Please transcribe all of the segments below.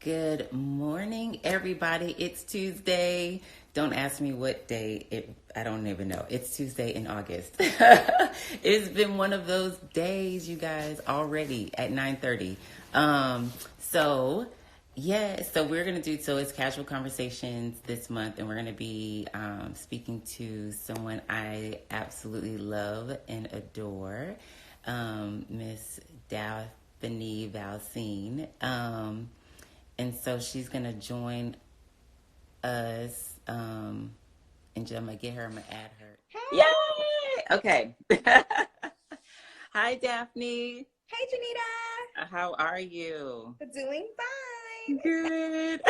Good morning, everybody. It's Tuesday. Don't ask me what day I don't even know. It's Tuesday in August. It's been one of those days, you guys, already at 9:30. So yeah, so we're gonna do so it's casual conversations this month, and we're gonna be speaking to someone I absolutely love and adore, Miss Daphne Valcin. And so she's going to join us. And I'm going to get her, I'm going to add her. Hey, Yay! Okay. Hi, Daphne. hey, Janita. How are you? Doing fine. Good.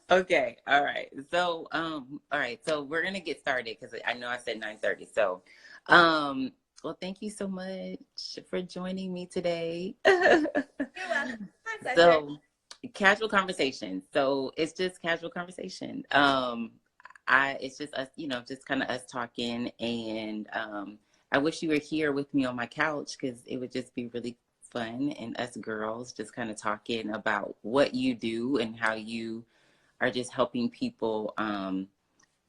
Okay. All right. So, all right. So we're going to get started because I know I said 9:30. So, well, thank you so much for joining me today. You're welcome. My pleasure. So, casual conversation. So it's just casual conversation. It's just us, just kind of us talking. And I wish you were here with me on my couch because it would just be really fun, and us girls just kind of talking about what you do and how you are just helping people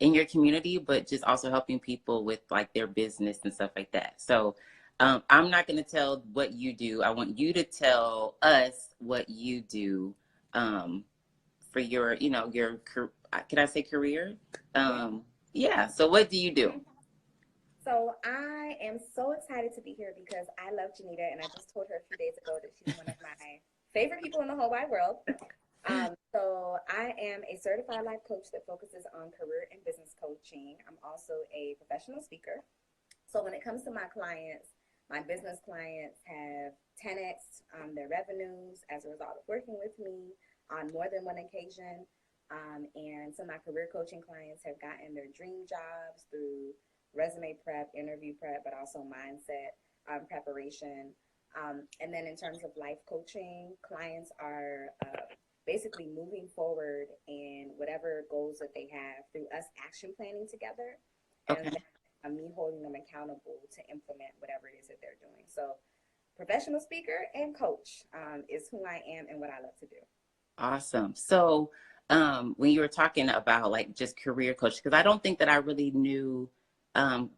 in your community, but just also helping people with like their business and stuff like that. So I'm not going to tell what you do. I want you to tell us what you do for your, can I say career? Yeah. Yeah. So what do you do? So I am so excited to be here because I love Janita, and I just told her a few days ago that she's one of my favorite people in the whole wide world. So I am a certified life coach that focuses on career and business coaching. I'm also a professional speaker. So when it comes to my clients, my business clients have 10x their revenues as a result of working with me on more than one occasion. And some of my career coaching clients have gotten their dream jobs through resume prep, interview prep, but also mindset preparation. And then in terms of life coaching, clients are basically moving forward in whatever goals that they have through us action planning together. And Okay. me holding them accountable to implement whatever it is that they're doing. So, professional speaker and coach is who I am and what I love to do. Awesome. So when you were talking about like just career coach, because I don't think that I really knew, um,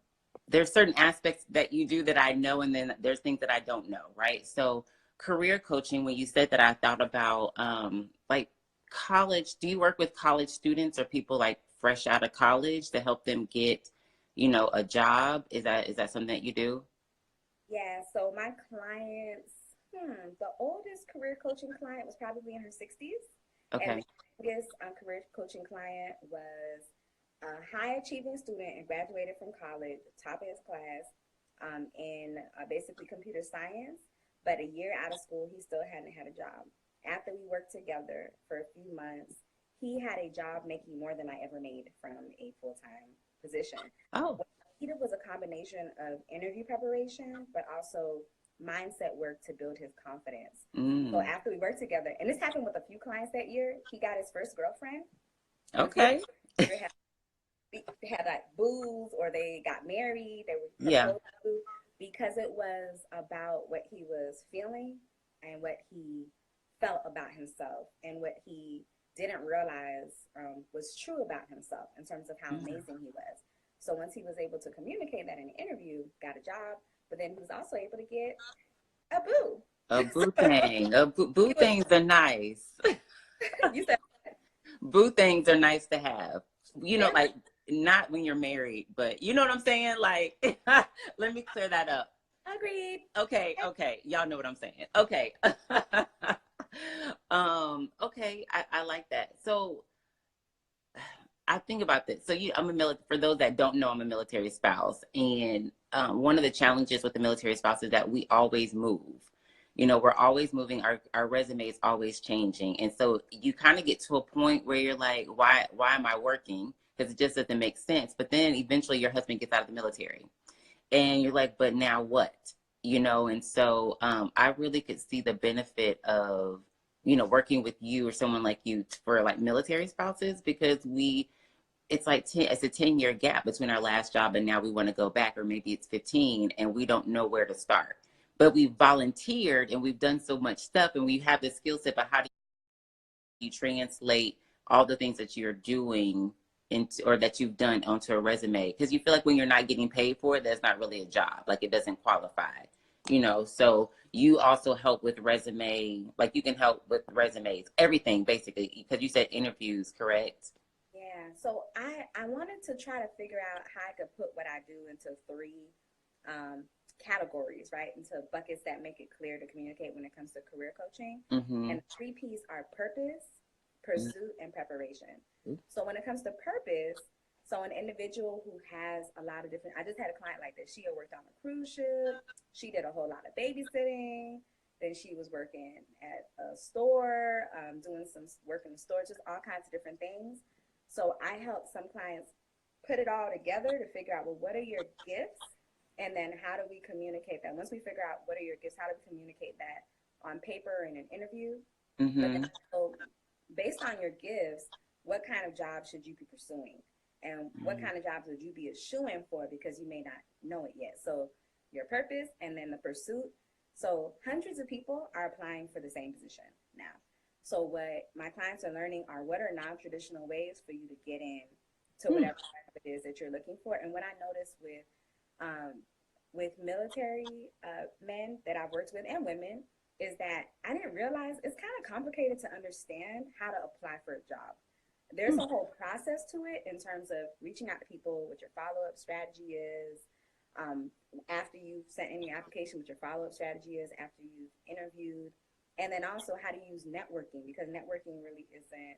there's certain aspects that you do that I know, and then there's things that I don't know, right? So career coaching, when you said that, I thought about like college. Do you work with college students or people like fresh out of college to help them get, a job? Is that something that you do? Yeah, so my clients, the oldest career coaching client was probably in her 60s, and Okay. the youngest career coaching client was a high achieving student and graduated from college, top of his class, in basically computer science. But a year out of school, he still hadn't had a job. After we worked together for a few months, he had a job making more than I ever made from a full time position. Oh. What he needed was a combination of interview preparation, but also mindset work to build his confidence. So Mm. after we worked together, and this happened with a few clients that year, he got his first girlfriend. And a few Okay. later had like booze, or they got married, they were Yeah. proposed to, because it was about what he was feeling and what he felt about himself and what he didn't realize was true about himself in terms of how Mm. amazing he was. So once he was able to communicate that in an interview, got a job, but then he was also able to get a boo. A boo So thing. Boo he was, things are nice. you said, Boo things are nice to have. they're Like not when you're married, but you know what I'm saying? Like, let me clear that up. agreed. Okay, okay. Y'all know what I'm saying. Okay. Okay, I like that. So I think about this. So I'm for those that don't know, I'm a military spouse. And one of the challenges with the military spouse is that we always move. We're always moving. Our resume is always changing. And so you kind of get to a point where you're like, why am I working? Because it just doesn't make sense. But then eventually your husband gets out of the military. And you're like, but now what? And so I really could see the benefit of, working with you or someone like you for like military spouses, because it's like it's a 10-year gap between our last job and now we want to go back, or maybe it's 15 and we don't know where to start. but we volunteered and we've done so much stuff and we have the skill set, but how do you translate all the things that you're doing into, or that you've done onto a resume? Because you feel like when you're not getting paid for it, that's not really a job. Like it doesn't qualify, you know? So you also help with resume, like you can help with resumes, everything basically, because you said interviews, correct? Yeah, so I wanted to try to figure out how I could put what I do into three um, categories, right? Into buckets that make it clear to communicate when it comes to career coaching. Mm-hmm. And the three P's are purpose, pursuit, and preparation. So when it comes to purpose, so an individual who has a lot of different, I just had a client like this. She had worked on a cruise ship. She did a whole lot of babysitting. Then she was working at a store, doing some work in the store, just all kinds of different things. So I help some clients put it all together to figure out, well, what are your gifts? And then how do we communicate that? Once we figure out what are your gifts, how do we communicate that on paper in an interview? But Mm-hmm. then so based on your gifts, what kind of job should you be pursuing? And what kind of jobs would you be a shoo-in for because you may not know it yet? So your purpose and then the pursuit. So hundreds of people are applying for the same position now. So what my clients are learning are what are non-traditional ways for you to get in to Mm-hmm. whatever it is that you're looking for. And what I noticed with military men that I've worked with and women is that I didn't realize it's kind of complicated to understand how to apply for a job. There's a whole process to it in terms of reaching out to people, what your follow-up strategy is, after you've sent in your application, what your follow-up strategy is after you've interviewed, and then also how to use networking, because networking really isn't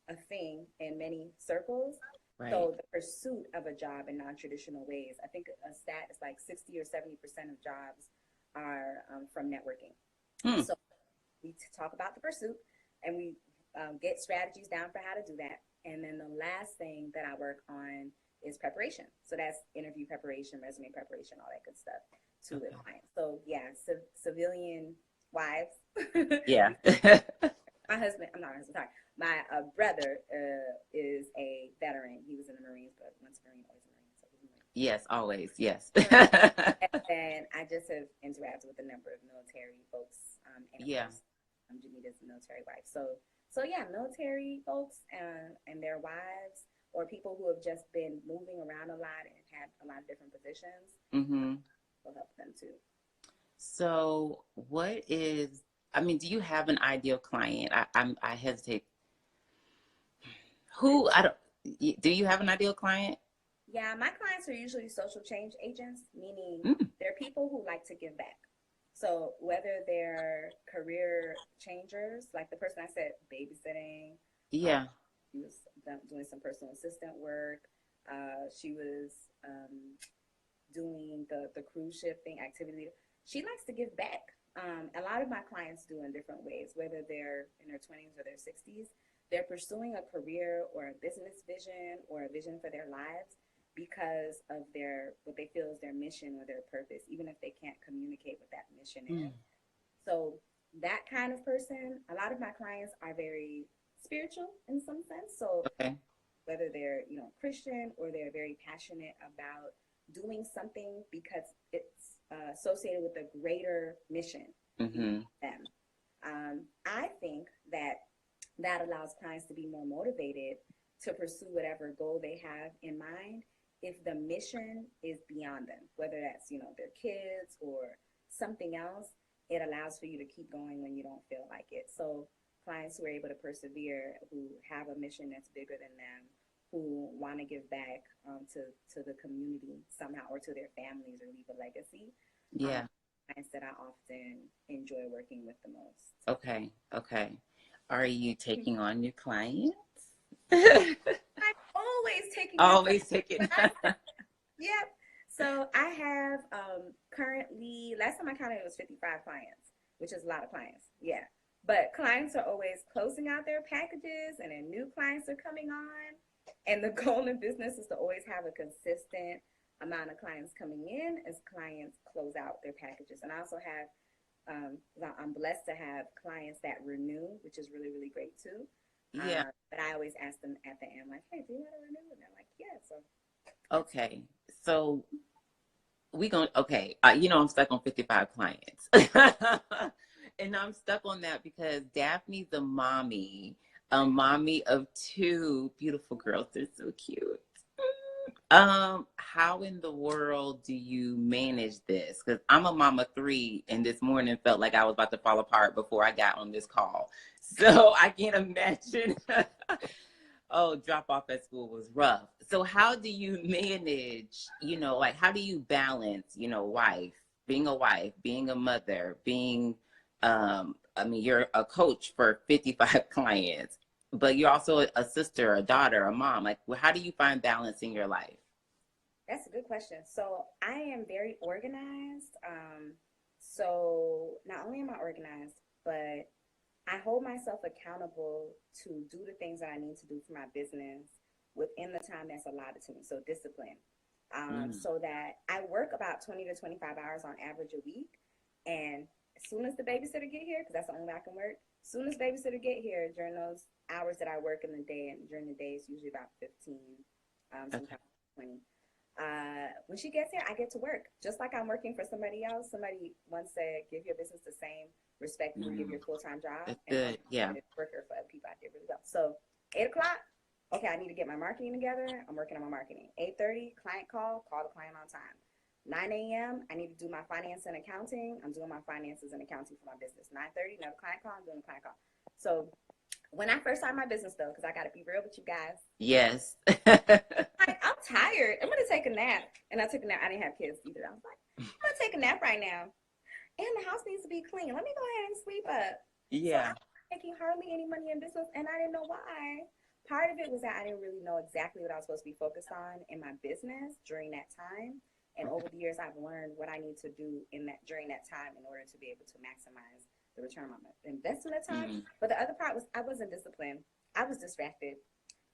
a thing in many circles. Right. So the pursuit of a job in non-traditional ways, I think a stat is like 60 or 70% of jobs are from networking. Hmm. So we talk about the pursuit and we get strategies down for how to do that. And then the last thing that I work on is preparation. So that's interview preparation, resume preparation, all that good stuff to the Okay. client. So yeah, civilian wives. Yeah. My husband, I'm not my husband, sorry. My brother is a veteran. He was in the Marines, but once a Marine, always a Marine. So he's a Marine. Yes, always. Yes. And then I just have interacted with a number of military folks, and of Yeah. course, Janita's a military wife. So yeah, military folks and their wives, or people who have just been moving around a lot and had a lot of different positions, Mm-hmm. will help them too. So, what is? I mean, do you have an ideal client? I hesitate. Who I don't. Do you have an ideal client? Yeah, my clients are usually social change agents, meaning Mm. they're people who like to give back. So whether they're career changers, like the person I said, babysitting, uh, Yeah. she was doing some personal assistant work. She was doing the cruise ship thing, activity. She likes to give back. A lot of my clients do in different ways, whether they're in their 20s or their 60s. They're pursuing a career or a business vision or a vision for their lives because of their what they feel is their mission or their purpose, even if they can't communicate what that mission Mm. is. So that kind of person, a lot of my clients are very spiritual in some sense. So Okay. whether they're Christian or they're very passionate about doing something because it's associated with a greater mission Mm-hmm. them. I think that that allows clients to be more motivated to pursue whatever goal they have in mind if the mission is beyond them, whether that's their kids or something else. It allows for you to keep going when you don't feel like it. So clients who are able to persevere, who have a mission that's bigger than them, who want to give back to the community somehow or to their families or leave a legacy, um, Yeah. clients that I often enjoy working with the most. Okay. Okay. Are you taking on new clients? I'm always taking new Always clients. taking. When I say, yep. So I have currently, last time I counted, it was 55 clients, which is a lot of clients. Yeah. But clients are always closing out their packages and then new clients are coming on. And the goal in business is to always have a consistent amount of clients coming in as clients close out their packages. And I also have, I'm blessed to have clients that renew, which is really, really great too. Yeah. But I always ask them at the end, like, hey, do you want to renew? And they're like, yeah. So Okay. So okay. I'm stuck on 55 clients. And I'm stuck on that because Daphne's a mommy of two beautiful girls. They're so cute. How in the world do you manage this? Because I'm a mom of three, and this morning felt like I was about to fall apart before I got on this call. So I can't imagine. Oh, drop off at school was rough. So how do you manage, like how do you balance, wife, being a mother, you're a coach for 55 clients, but you're also a sister, a daughter, a mom. Like, how do you find balance in your life? That's a good question. So I am very organized. So not only am I organized, but I hold myself accountable to do the things that I need to do for my business within the time that's allotted to me. So discipline. So that I work about 20 to 25 hours on average a week. And as soon as the babysitter get here, because that's the only way I can work, as soon as babysitter get here during those hours that I work in the day, and during the day it's usually about 15, sometimes 20. When she gets here, I get to work just like I'm working for somebody else. Somebody once said, "Give your business the same respect you would give your full-time job." That's good. Yeah. Worker for other people, I did really well. So 8 o'clock, okay, I need to get my marketing together. I'm working on my marketing. 8:30, client call the client on time. 9 a.m., I need to do my finance and accounting. I'm doing my finances and accounting for my business. 9:30, another client call. I'm doing a client call. So when I first started my business, though, because I got to be real with you guys. Yes. I'm tired. I'm going to take a nap. And I took a nap. I didn't have kids either. I was like, I'm going to take a nap right now. And the house needs to be clean. Let me go ahead and sleep up. Yeah. So I'm making hardly any money in business, and I didn't know why. Part of it was that I didn't really know exactly what I was supposed to be focused on in my business during that time. And over the years, I've learned what I need to do during that time in order to be able to maximize the return on my investment of time. But the other part was I wasn't disciplined. I was distracted.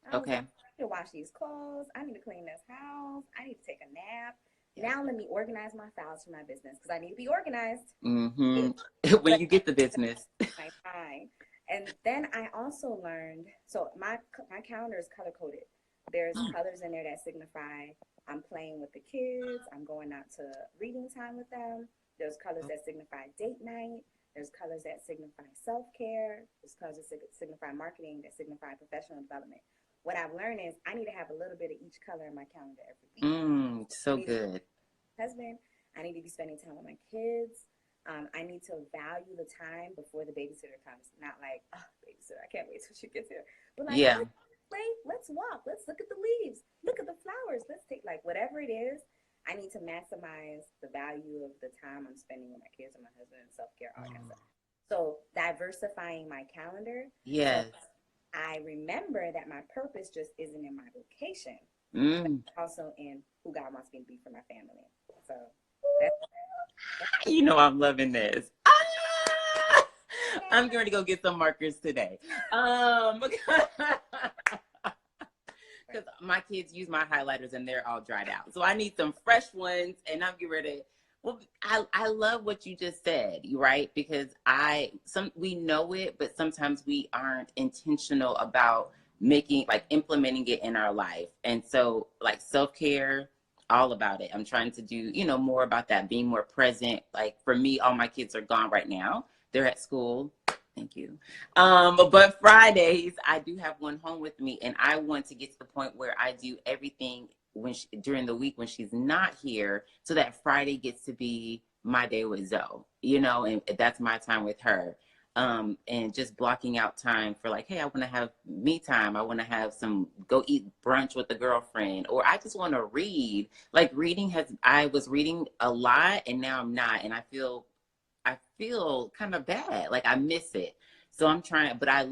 I was like, I need to wash these clothes. I need to clean this house. I need to take a nap. Now let me organize my files for my business because I need to be organized. When you get the business. My time. And then I also learned, so my calendar is color coded. There's colors in there that signify I'm playing with the kids. I'm going out to reading time with them. There's colors that signify date night. There's colors that signify self-care. There's colors that signify marketing, that signify professional development. What I've learned is I need to have a little bit of each color in my calendar every week. So good. Husband, I need to be spending time with my kids. I need to value the time before the babysitter comes. Not like, oh, babysitter, I can't wait till she gets here. But like, let's walk. Let's look at the leaves. Look at the flowers. Let's take whatever it is. I need to maximize the value of the time I'm spending with my kids and my husband and self-care, all that stuff. So diversifying my calendar. Yes. So I remember that my purpose just isn't in my vocation, but also in who God wants me to be for my family. So that's I'm loving this. I'm going to go get some markers today. Because my kids use my highlighters and they're all dried out. So I need some fresh ones, and I'm getting ready. Well, I love what you just said, right? Because we know it, but sometimes we aren't intentional about implementing it in our life. And so self-care, all about it. I'm trying to do, more about that, being more present. Like for me, all my kids are gone right now. They're at school. Thank you. But Fridays, I do have one home with me, and I want to get to the point where I do everything during the week when she's not here, so that Friday gets to be my day with Zoe, and that's my time with her. And just blocking out time for hey, I want to have me time. I want to have go eat brunch with a girlfriend, or I just want to read. I was reading a lot and now I'm not. And I feel kind of bad. I miss it. So I'm trying, but I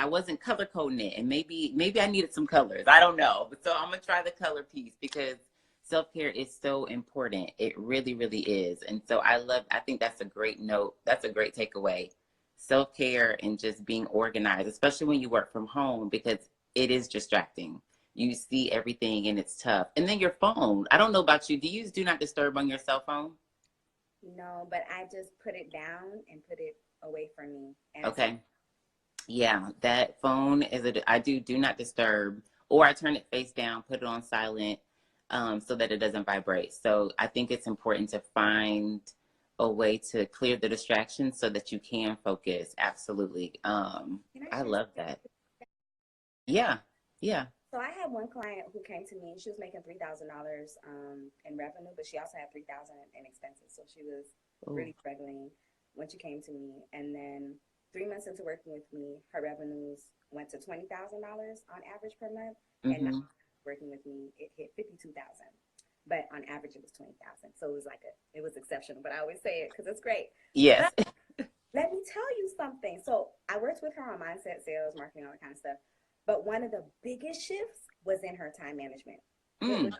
wasn't color coding it. And maybe I needed some colors. I don't know. But so I'm going to try the color piece because self-care is so important. It really, really is. And so I think that's a great note. That's a great takeaway. Self-care and just being organized, especially when you work from home, because it is distracting. You see everything and it's tough. And then your phone. I don't know about you. Do you use Do Not Disturb on your cell phone? No, but I just put it down and put it away from me. Okay. Yeah, that phone I do not disturb, or I turn it face down, put it on silent. so that it doesn't vibrate. So I think it's important to find a way to clear the distractions so that you can focus. Absolutely. Can I I share love something? that. Yeah. Yeah. So I had one client who came to me. She was making $3,000 in revenue, but she also had 3,000 in expenses. So she was Oh. really struggling when she came to me. And then 3 months into working with me, her revenues went to $20,000 on average per month. And now Mm-hmm. working with me, it hit 52,000. But on average, it was 20,000. So it was it was exceptional. But I always say it because it's great. Yes. But let me tell you something. So I worked with her on mindset, sales, marketing, all that kind of stuff. But one of the biggest shifts was in her time management. It was Mm.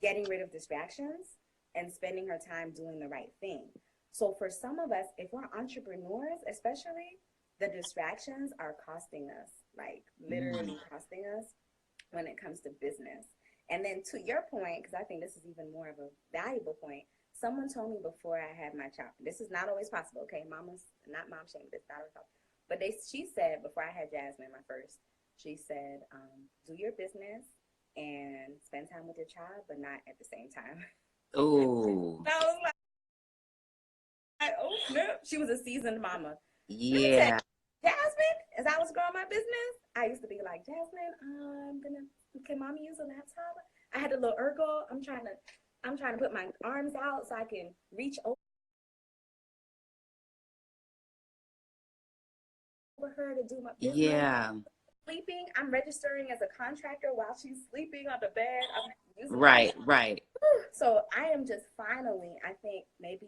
getting rid of distractions and spending her time doing the right thing. So for some of us, if we're entrepreneurs, especially, the distractions are costing us, like Mm. literally costing us when it comes to business. And then to your point, because I think this is even more of a valuable point, someone told me before I had my child, this is not always possible, okay? Mama's not mom shame, this not always possible. But she said before I had Jasmine, my first, she said, do your business and spend time with your child, but not at the same time. Oh. I was like, oh snap. She was a seasoned mama. Let me tell Yeah. you, Jasmine, as I was growing my business, I used to be like, Jasmine, can mommy use a laptop? I had a little ergo. I'm trying to put my arms out so I can reach over her to do my business. Yeah. Sleeping, I'm registering as a contractor while she's sleeping on the bed. I'm using my Right. Right. So I am just finally, I think maybe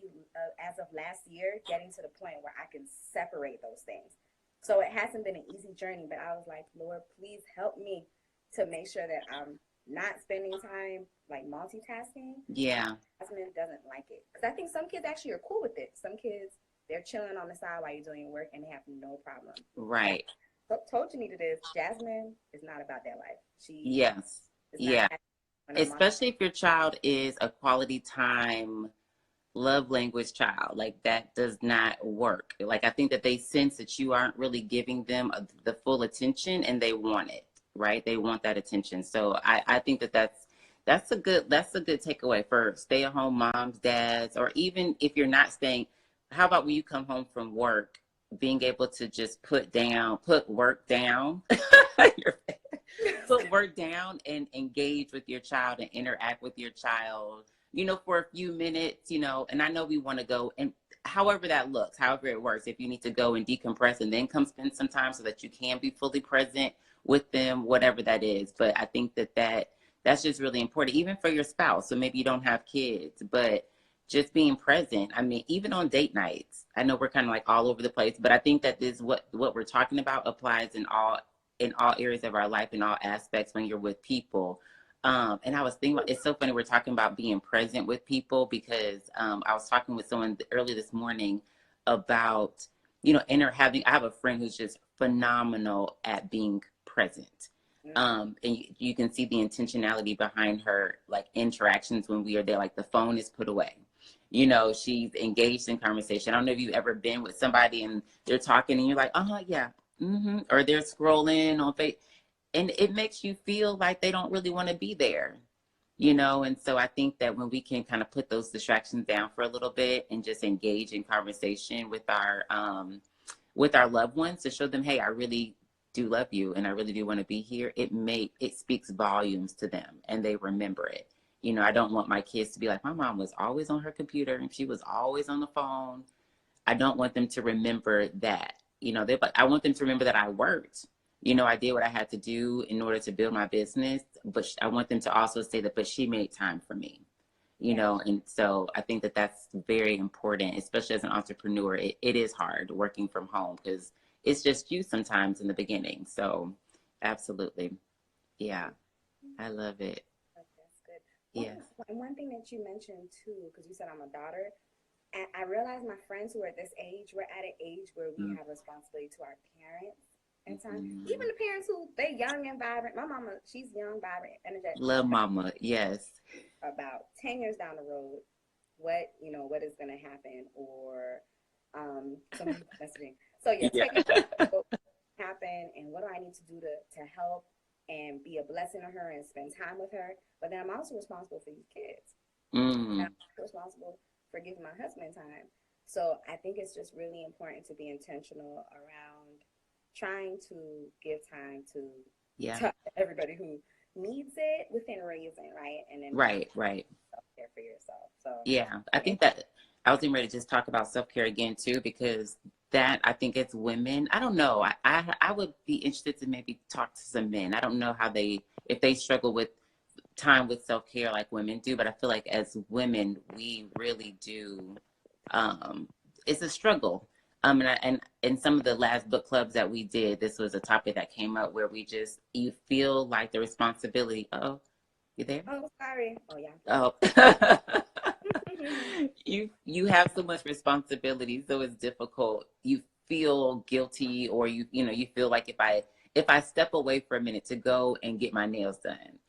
as of last year, getting to the point where I can separate those things. So it hasn't been an easy journey, but I was like, Lord, please help me to make sure that I'm not spending time like multitasking. Yeah. Jasmine doesn't like it because I think some kids actually are cool with it. Some kids, they're chilling on the side while you're doing your work and they have no problem. But Right. I told Janita this, Jasmine is not about that life. She Yes. is not Yeah. happy when I'm Especially if your child is a quality time love language child, like that does not work. Like I think that they sense that you aren't really giving them the full attention and they want it, right? They want that attention. So I think that that's a good takeaway for stay at home moms, dads, or even if you're not staying. How about when you come home from work, being able to just put work down, put work down and engage with your child and interact with your child, for a few minutes, and I know we want to go and however that looks, however it works, if you need to go and decompress and then come spend some time so that you can be fully present with them, whatever that is. But I think that's just really important, even for your spouse. So maybe you don't have kids, but just being present. I mean, even on date nights, I know we're kind of like all over the place, but I think that this what we're talking about applies in all areas of our life, in all aspects when you're with people. And I was thinking about, it's so funny we're talking about being present with people because I was talking with someone early this morning about, I have a friend who's just phenomenal at being present. And you can see the intentionality behind her, like interactions when we are there, like the phone is put away. She's engaged in conversation. I don't know if you've ever been with somebody and they're talking and you're like, yeah, or they're scrolling on Facebook, and it makes you feel like they don't really want to be there, and so I think that when we can kind of put those distractions down for a little bit and just engage in conversation with our loved ones to show them, hey, I really do love you and I really do want to be here, it speaks volumes to them and they remember it. I don't want my kids to be like, my mom was always on her computer and she was always on the phone. I don't want them to remember that. I want them to remember that I worked. I did what I had to do in order to build my business, but I want them to also say that, but she made time for me. And so I think that that's very important, especially as an entrepreneur. It is hard working from home because it's just you sometimes in the beginning. So absolutely. Yeah, I love it. That's good. Yes. One thing that you mentioned too, because you said I'm a daughter, and I realized my friends who are at this age, we're at an age where we have responsibility to our parents at times. Mm-hmm. Even the parents who they young and vibrant. My mama, she's young, vibrant, energetic. Love mama. Yes. About 10 years down the road, what is going to happen, or some messaging. So yeah, Yeah. technically, what happen, and what do I need to do to help? and be a blessing to her and spend time with her. But then I'm also responsible for these kids. Mm. I'm responsible for giving my husband time. So I think it's just really important to be intentional around trying to give time Yeah. to everybody who needs it within reason, right? And then Right, right. self-care for yourself. So Yeah. I think that I was getting ready to just talk about self-care again too, because that I think it's women. I don't know. I would be interested to maybe talk to some men. I don't know how if they struggle with time with self-care like women do, but I feel like as women we really do. um it's a struggle. And in some of the last book clubs that we did, this was a topic that came up where you feel like the responsibility. Oh, you there? oh, sorry. Oh yeah. Oh. You have so much responsibility, so it's difficult. You feel guilty, or you feel like if I step away for a minute to go and get my nails done,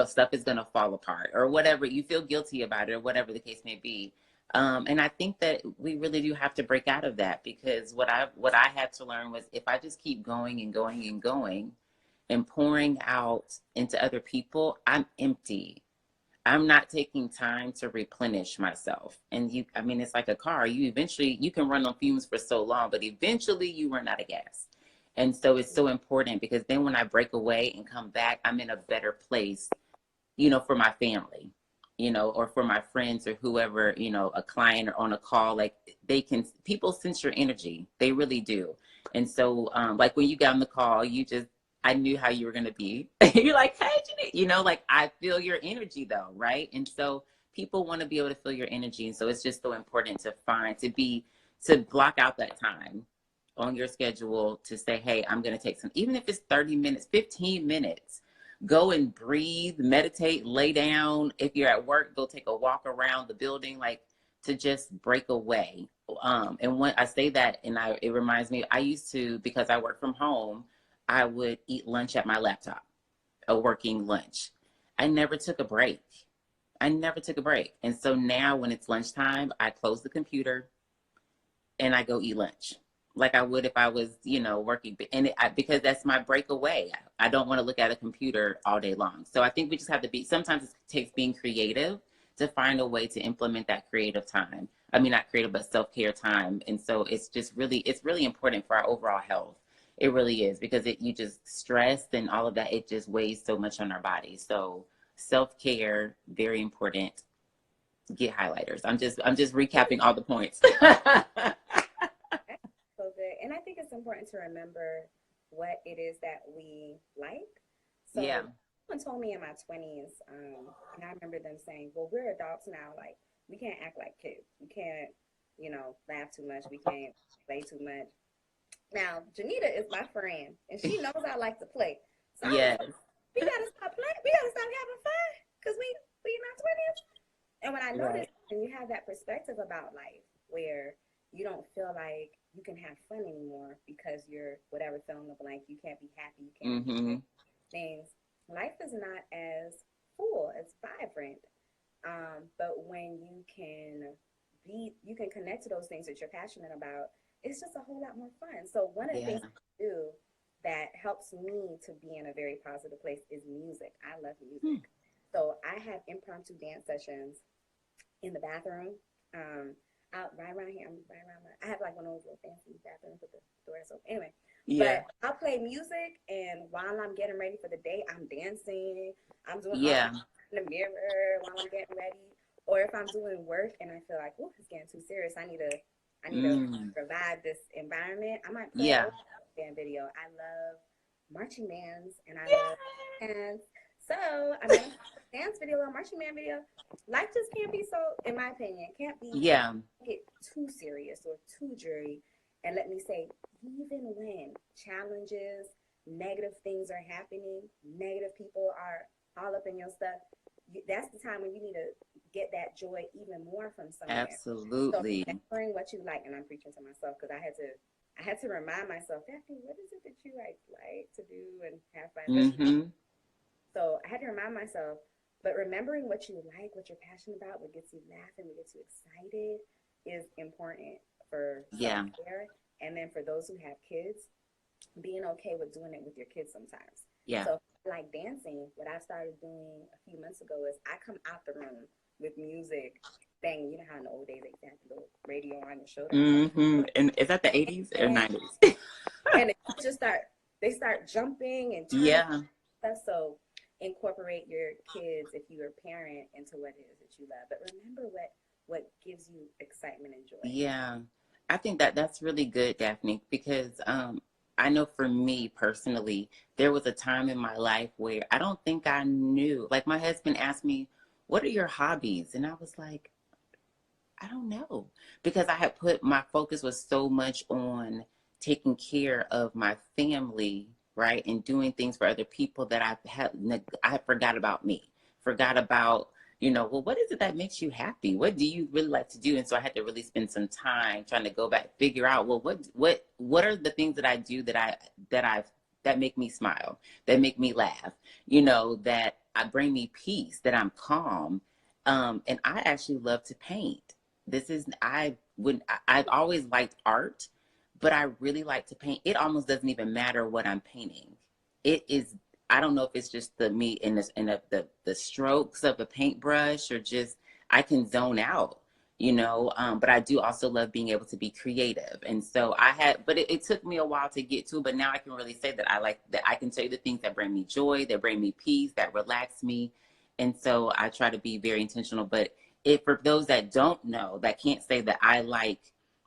stuff is gonna fall apart or whatever. You feel guilty about it or whatever the case may be. And I think that we really do have to break out of that, because what I had to learn was, if I just keep going and going and going and pouring out into other people, I'm empty. I'm not taking time to replenish myself. And I mean, it's like a car. You can run on fumes for so long, but eventually you run out of gas. And so it's so important, because then when I break away and come back, I'm in a better place, for my family, or for my friends or whoever, a client or on a call. Like, people sense your energy. They really do. And so, like when you got on the call, I knew how you were going to be. You're like, hey, Janine, like, I feel your energy though. Right. And so people want to be able to feel your energy. And so it's just so important to block out that time on your schedule to say, hey, I'm going to take even if it's 30 minutes, 15 minutes, go and breathe, meditate, lay down. If you're at work, go take a walk around the building, like, to just break away. And when I say that, it reminds me, I used to, because I work from home, I would eat lunch at my laptop, a working lunch. I never took a break. And so now when it's lunchtime, I close the computer and I go eat lunch, like I would if I was, working. And because that's my breakaway. I don't want to look at a computer all day long. So I think we just have to sometimes it takes being creative to find a way to implement that creative time. I mean, not creative, but self-care time. And so it's really important for our overall health. It really is, because you just stress and all of that, it just weighs so much on our body. So self-care, very important. Get highlighters. I'm just recapping all the points. So good. And I think it's important to remember what it is that we like. Yeah. So someone told me in my 20s, and I remember them saying, well, we're adults now. Like, we can't act like kids. We can't, laugh too much. We can't play too much. Now, Janita is my friend, and she knows I like to play. So I was Yes. like, we got to stop playing. We got to stop having fun, because we in our 20s. And when I Right. noticed, when you have that perspective about life, where you don't feel like you can have fun anymore because you're whatever, fill in the blank, you can't be happy, you can't Mm-hmm. do things. Life is not as full, as vibrant. But when you can connect to those things that you're passionate about, it's just a whole lot more fun. So one of the Yeah. things I do that helps me to be in a very positive place is music. I love Hmm. music. So I have impromptu dance sessions in the bathroom. Out right around here. I'm right around I have like one of those little fancy bathrooms with the doors open. Anyway, Yeah. but I'll play music, and while I'm getting ready for the day, I'm dancing. I'm doing all Yeah. in the mirror while I'm getting ready. Or if I'm doing work and I feel like, oh, it's getting too serious, I need to Mm. revive this environment, I might play an Yeah. old band video. I love marching bands and I love Yeah. dance. So I mean, dance video or marching band video. Life just can't be so, in my opinion, can't be Yeah. get too serious or too dreary. And let me say, even when challenges, negative things are happening, negative people are all up in your stuff, that's the time when you need to get that joy even more from somewhere. So Absolutely. remembering what you like, and I'm preaching to myself because I had to remind myself, Daphne, what is it that you like to do and have fun, especially. Mm-hmm. So I had to remind myself, but remembering what you like, what you're passionate about, what gets you laughing, what gets you excited is important for self Yeah. care. And then for those who have kids, being okay with doing it with your kids sometimes. Yeah. So like dancing, what I started doing a few months ago is I come out the room with music, banging. You know how in the old days they used to have the little radio on your shoulder. And is that the 80s or And, 90s? and they start jumping and turning Yeah. stuff. So incorporate your kids, if you're a parent, into what it is that you love. But remember what gives you excitement and joy. Yeah. I think that that's really good, Daphne, because I know for me personally, there was a time in my life where I don't think I knew. Like my husband asked me, "What are your hobbies?" And I was like, I don't know, because I had put my focus was so much on taking care of my family, right, and doing things for other people that I forgot about me, forgot about, well, what is it that makes you happy? What do you really like to do? And so I had to really spend some time trying to go back, figure out, well, what are the things that I do that make me smile, that make me laugh, that I bring me peace, that I'm calm. And I actually love to paint. I've always liked art, but I really like to paint. It almost doesn't even matter what I'm painting. It is, I don't know if it's just the me in this in the strokes of a paintbrush, or just I can zone out, but I do also love being able to be creative. And so but it took me a while to get to, but now I can really say that I like that. I can tell you the things that bring me joy, that bring me peace, that relax me. And so I try to be very intentional. But for those that don't know, that can't say that I like,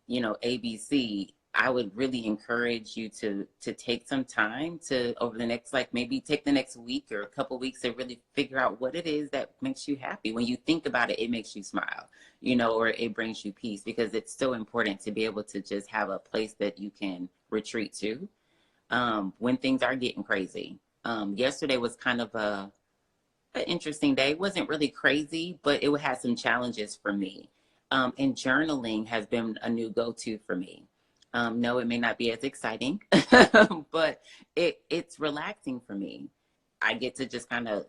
ABC, I would really encourage you to take some time to, over the next, like maybe take the next week or a couple weeks, to really figure out what it is that makes you happy. When you think about it, it makes you smile, or it brings you peace, because it's so important to be able to just have a place that you can retreat to when things are getting crazy. Yesterday was kind of an interesting day. It wasn't really crazy, but it had some challenges for me. And journaling has been a new go-to for me. No, it may not be as exciting, but it's relaxing for me. I get to just kind of,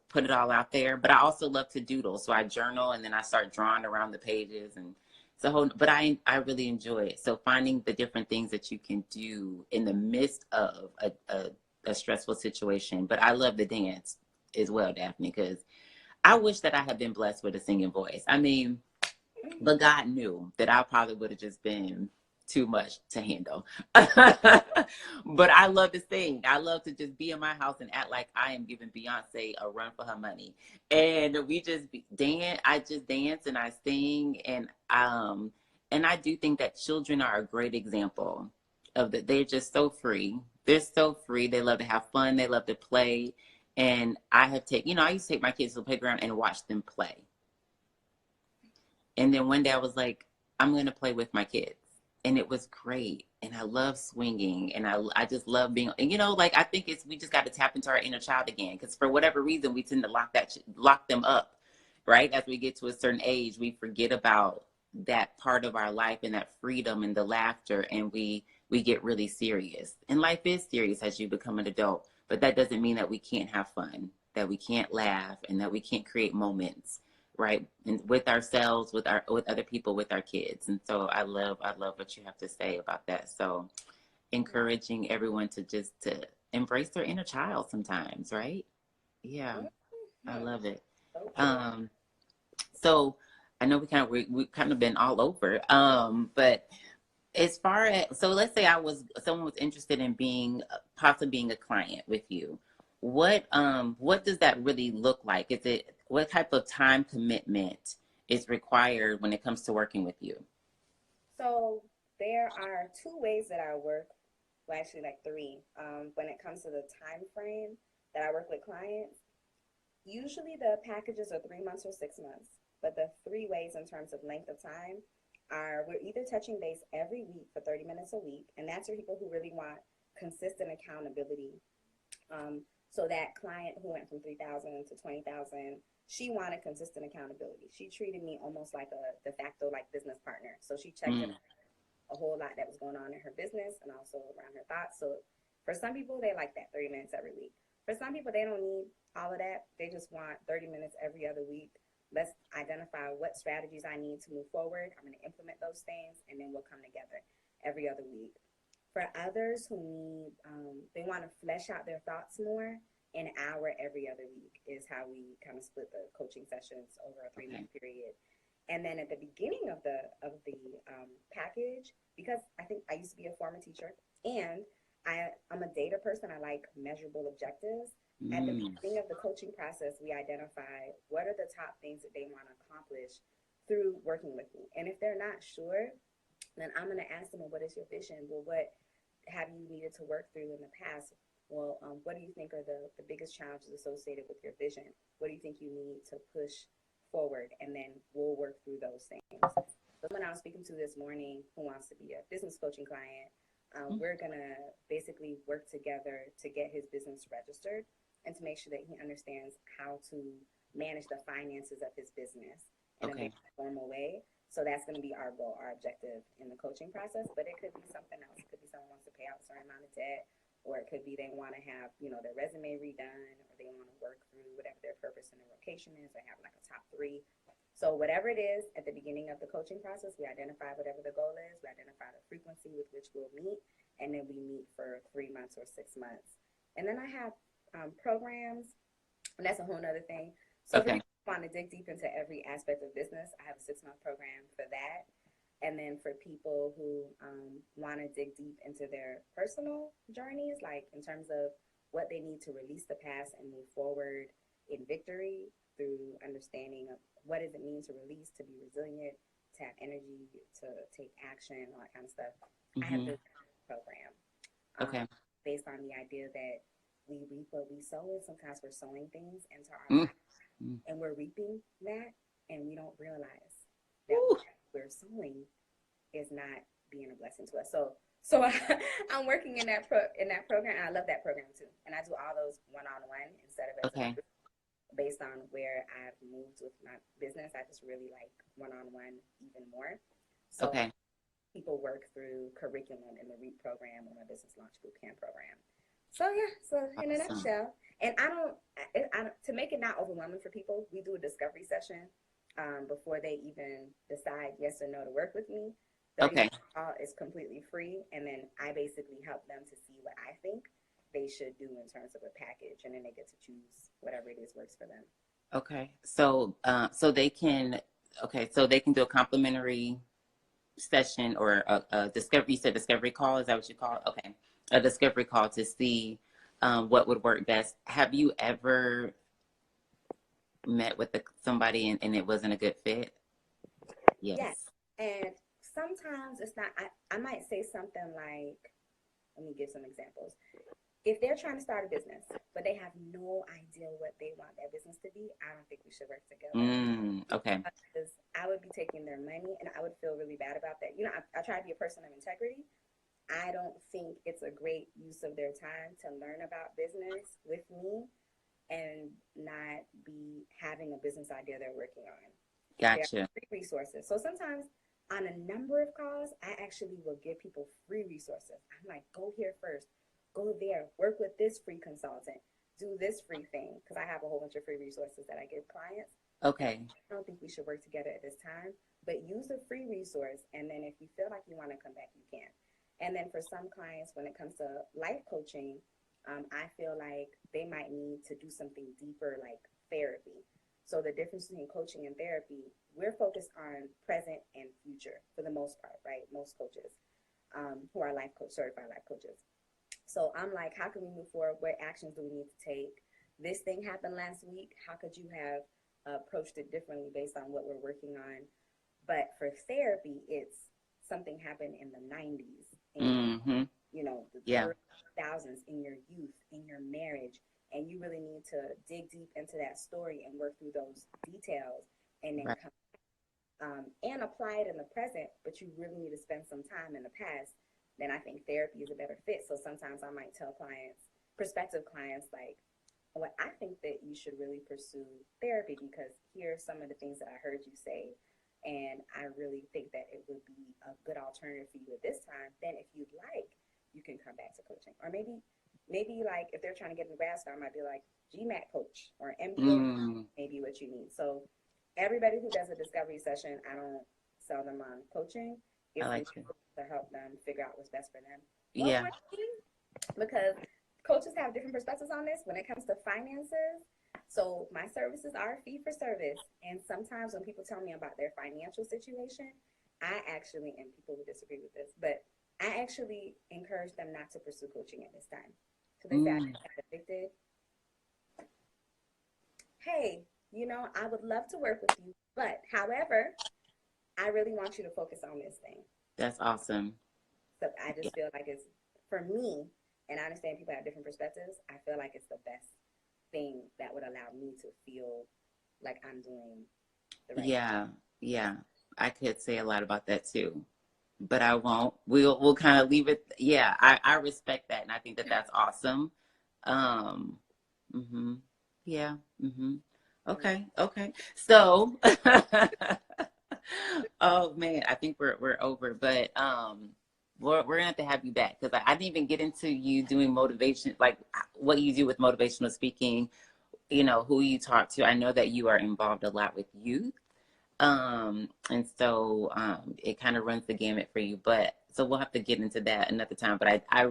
put it all out there. But I also love to doodle. So I journal and then I start drawing around the pages, and but I really enjoy it. So finding the different things that you can do in the midst of a stressful situation. But I love the dance as well, Daphne, because I wish that I had been blessed with a singing voice. I mean, but God knew that I probably would have just been too much to handle. But I love to sing. I love to just be in my house and act like I am giving Beyonce a run for her money. And we just dance. I just dance and I sing. And I do think that children are a great example of that. They're just so free. They're so free. They love to have fun. They love to play. And I used to take my kids to the playground and watch them play. And then one day I was like, I'm going to play with my kids. And it was great. And I love swinging. And I just love being, and I think we just got to tap into our inner child again. Because for whatever reason, we tend to lock them up, right? As we get to a certain age, we forget about that part of our life and that freedom and the laughter. And we get really serious. And life is serious as you become an adult. But that doesn't mean that we can't have fun, that we can't laugh, and that we can't create moments, right? And with ourselves, with other people, with our kids. And so I love what you have to say about that. So encouraging everyone to embrace their inner child sometimes, right? Yeah, I love it. So I know we kind of been all over, but as far as, so let's say someone was interested in possibly being a client with you. What does that really look like? What type of time commitment is required when it comes to working with you? So there are two ways that I work. Well, actually, like three. When it comes to the time frame that I work with clients, usually the packages are 3 months or 6 months. But the three ways in terms of length of time are, we're either touching base every week for 30 minutes a week, and that's for people who really want consistent accountability. So that client who went from 3,000 to 20,000, she wanted consistent accountability. She treated me almost like a de facto like business partner. So she checked in a whole lot that was going on in her business and also around her thoughts. So for some people, they like that 30 minutes every week. For some people, they don't need all of that. They just want 30 minutes every other week. Let's identify what strategies I need to move forward. I'm going to implement those things, and then we'll come together every other week. For others who need, they want to flesh out their thoughts more, an hour every other week is how we kind of split the coaching sessions over a 3 month period. And then at the beginning of the package, because I think I used to be a former teacher and I'm a data person, I like measurable objectives. At the beginning of the coaching process, we identify what are the top things that they want to accomplish through working with me. And if they're not sure, then I'm going to ask them, well, what is your vision? Well, what have you needed to work through in the past? Well, what do you think are the biggest challenges associated with your vision? What do you think you need to push forward? And then we'll work through those things. So when I was speaking to this morning, who wants to be a business coaching client, we're going to basically work together to get his business registered and to make sure that he understands how to manage the finances of his business in a very formal way. So that's going to be our goal, our objective in the coaching process. But it could be something else. It could be someone wants to pay out a certain amount of debt, or it could be they want to have, their resume redone, or they want to work through whatever their purpose and their vocation is. They have like a top 3. So whatever it is, at the beginning of the coaching process, we identify whatever the goal is. We identify the frequency with which we'll meet, and then we meet for 3 months or 6 months. And then I have programs, and that's a whole nother thing. So if you want to dig deep into every aspect of business, I have a 6-month program for that. And then for people who want to dig deep into their personal journeys, like in terms of what they need to release the past and move forward in victory through understanding of what does it mean to release, to be resilient, to have energy, to take action, all that kind of stuff. I have this program based on the idea that we reap what we sow, and sometimes we're sowing things into our life, and we're reaping that, and we don't realize that what we're sowing is not being a blessing to us. So I'm working in that program, and I love that program too. And I do all those one-on-one instead of based on where I've moved with my business. I just really like one-on-one even more. So people work through curriculum in the REAP program or my Business Launch Bootcamp program. So in a nutshell, and I don't to make it not overwhelming for people, we do a discovery session before they even decide yes or no to work with me. The call is completely free, and then I basically help them to see what I think they should do in terms of a package, and then they get to choose whatever it is works for them. So they can do a complimentary session or a discovery. You said discovery call. Is that what you call it? A discovery call to see what would work best. Have you ever met with somebody and it wasn't a good fit? Yes. And sometimes it's not. I might say something like, let me give some examples. If they're trying to start a business, but they have no idea what they want their business to be, I don't think we should work together. Because I would be taking their money, and I would feel really bad about that. I try to be a person of integrity. I don't think it's a great use of their time to learn about business with me and not be having a business idea they're working on. Gotcha. There are free resources. So sometimes on a number of calls, I actually will give people free resources. I'm like, go here first. Go there, work with this free consultant, do this free thing, because I have a whole bunch of free resources that I give clients. I don't think we should work together at this time, but use a free resource, and then if you feel like you want to come back, you can. And then for some clients, when it comes to life coaching, I feel like they might need to do something deeper, like therapy. So the difference between coaching and therapy, we're focused on present and future for the most part, right? Most coaches who are certified life coaches. So I'm like, how can we move forward? What actions do we need to take? This thing happened last week. How could you have approached it differently based on what we're working on? But for therapy, it's something happened in the 90s, in, the early 2000s, in your youth, in your marriage. And you really need to dig deep into that story and work through those details and then come and apply it in the present. But you really need to spend some time in the past. Then I think therapy is a better fit. So sometimes I might tell prospective clients, like, well, I think that you should really pursue therapy because here are some of the things that I heard you say. And I really think that it would be a good alternative for you at this time. Then if you'd like, you can come back to coaching. Or maybe like if they're trying to get in grad school, I might be like GMAT coach or MBA, maybe what you need. So everybody who does a discovery session, I don't sell them on coaching. It's to help them figure out what's best for them. One more thing, because coaches have different perspectives on this when it comes to finances. So my services are fee for service. And sometimes when people tell me about their financial situation, I actually, and people who disagree with this, but I actually encourage them not to pursue coaching at this time. So they say, I got addicted. Hey, you know, I would love to work with you, but however, I really want you to focus on this thing. That's awesome. So I just feel like it's, for me, and I understand people have different perspectives, I feel like it's the best thing that would allow me to feel like I'm doing the right thing. Yeah. I could say a lot about that too, but I won't. We'll kind of leave it. Yeah, I respect that, and I think that that's awesome. Um, mm-hmm. Yeah. Mm-hmm. Okay. So, oh man, I think we're over, but we're gonna have you back because I didn't even get into you doing motivation, like what you do with motivational speaking. You know, who you talk to. I know that you are involved a lot with youth. And so it kind of runs the gamut for you, but so we'll have to get into that another time. But I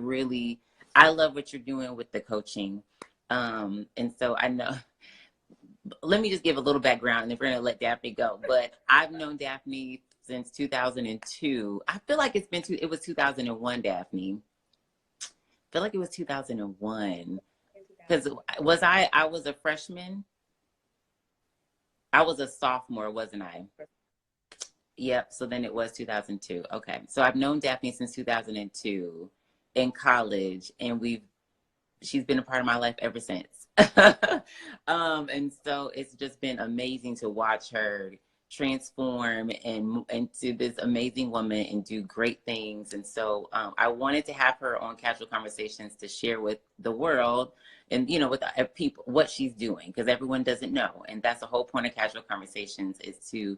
love what you're doing with the coaching. And so I know, let me just give a little background and then we're gonna let Daphne go. But I've known Daphne since 2002. I feel like it was 2001, Daphne. I feel like it was 2001 because I was a freshman. I was a sophomore, wasn't I? Yep. So then it was 2002. Okay. So I've known Daphne since 2002 in college, and she's been a part of my life ever since. And so it's just been amazing to watch her transform and into this amazing woman and do great things. And so I wanted to have her on Casual Conversations to share with the world and, you know, with people what she's doing, because everyone doesn't know. And that's the whole point of Casual Conversations, is to,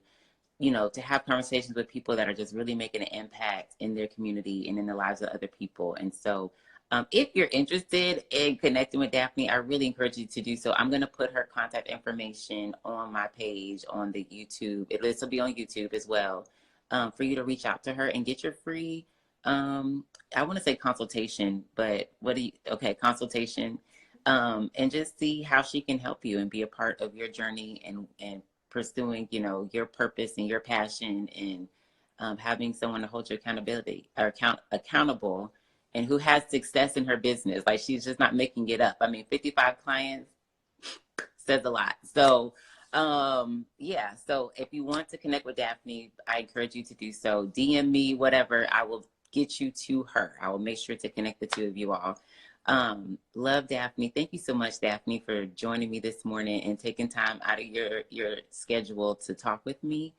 you know, to have conversations with people that are just really making an impact in their community and in the lives of other people. And so if you're interested in connecting with Daphne, I really encourage you to do so. I'm going to put her contact information on my page on the YouTube. This will be on YouTube as well, for you to reach out to her and get your free, I want to say consultation, but consultation, and just see how she can help you and be a part of your journey and pursuing, you know, your purpose and your passion, and having someone to hold you accountable, and who has success in her business. Like, she's just not making it up. I mean, 55 clients says a lot. So yeah, so if you want to connect with Daphne, I encourage you to do so. DM me, whatever, I will get you to her. I will make sure to connect the two of you all. Love Daphne. Thank you so much, Daphne, for joining me this morning and taking time out of your schedule to talk with me,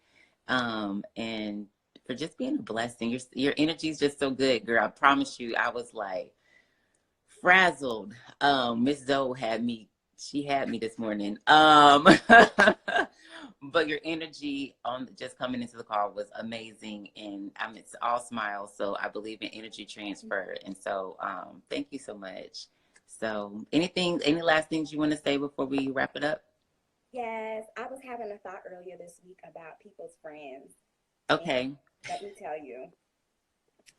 and for just being a blessing. Your energy is just so good, girl. I promise you, I was like frazzled. Miss Zoe had me this morning. But your energy on just coming into the call was amazing, and it's all smiles. So I believe in energy transfer, and so thank you so much. So any last things you want to say before we wrap it up? Yes, I was having a thought earlier this week about people's friends. Okay. And let me tell you,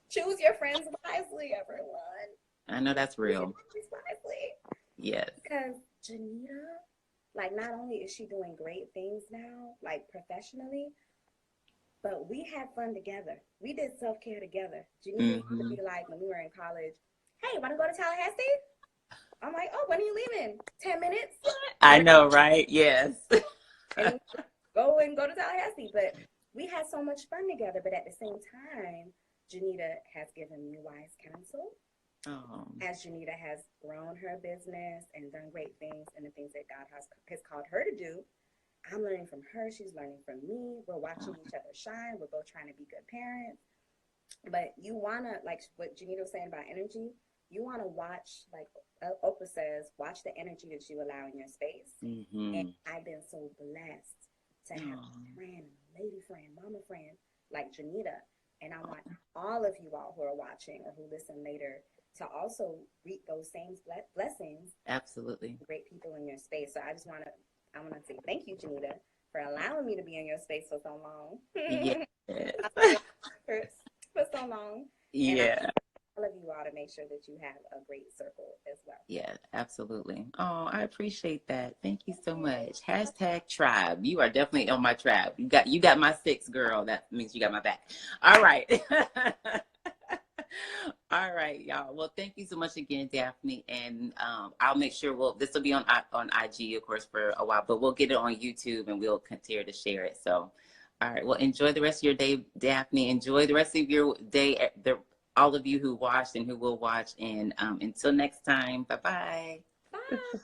choose your friends wisely, everyone. I know that's real. Choose wisely. Yes. Because Janita, like, not only is she doing great things now, like professionally, but we had fun together. We did self-care together. Janita used to be like, when we were in college, hey, want to go to Tallahassee? I'm like, oh, when are you leaving? 10 minutes? I know, right? Yes. And go to Tallahassee. But we had so much fun together. But at the same time, Janita has given me wise counsel. As Janita has grown her business and done great things and the things that God has called her to do, I'm learning from her. She's learning from me. We're watching each other shine. We're both trying to be good parents. But you want to, like what Janita was saying about energy, you want to watch, like Oprah says, watch the energy that you allow in your space. And I've been so blessed to have a friend, a lady friend, mama friend like Janita. And I want all of you all who are watching or who listen later to also reap those same blessings. Absolutely. Great people in your space. So I want to say thank you, Janita, for allowing me to be in your space for so long. Yes. for so long. Yeah. And all of you all to make sure that you have a great circle as well. Yeah, absolutely. Oh, I appreciate that. Thank you so much. Hashtag tribe. You are definitely on my tribe. You got my 6, girl. That means you got my back. All right. All right, y'all. Well, thank you so much again, Daphne. And I'll make sure this will be on IG, of course, for a while, but we'll get it on YouTube and we'll continue to share it. So, all right. Well, enjoy the rest of your day, Daphne. Enjoy the rest of your day. All of you who watched and who will watch. And until next time, bye-bye. Bye.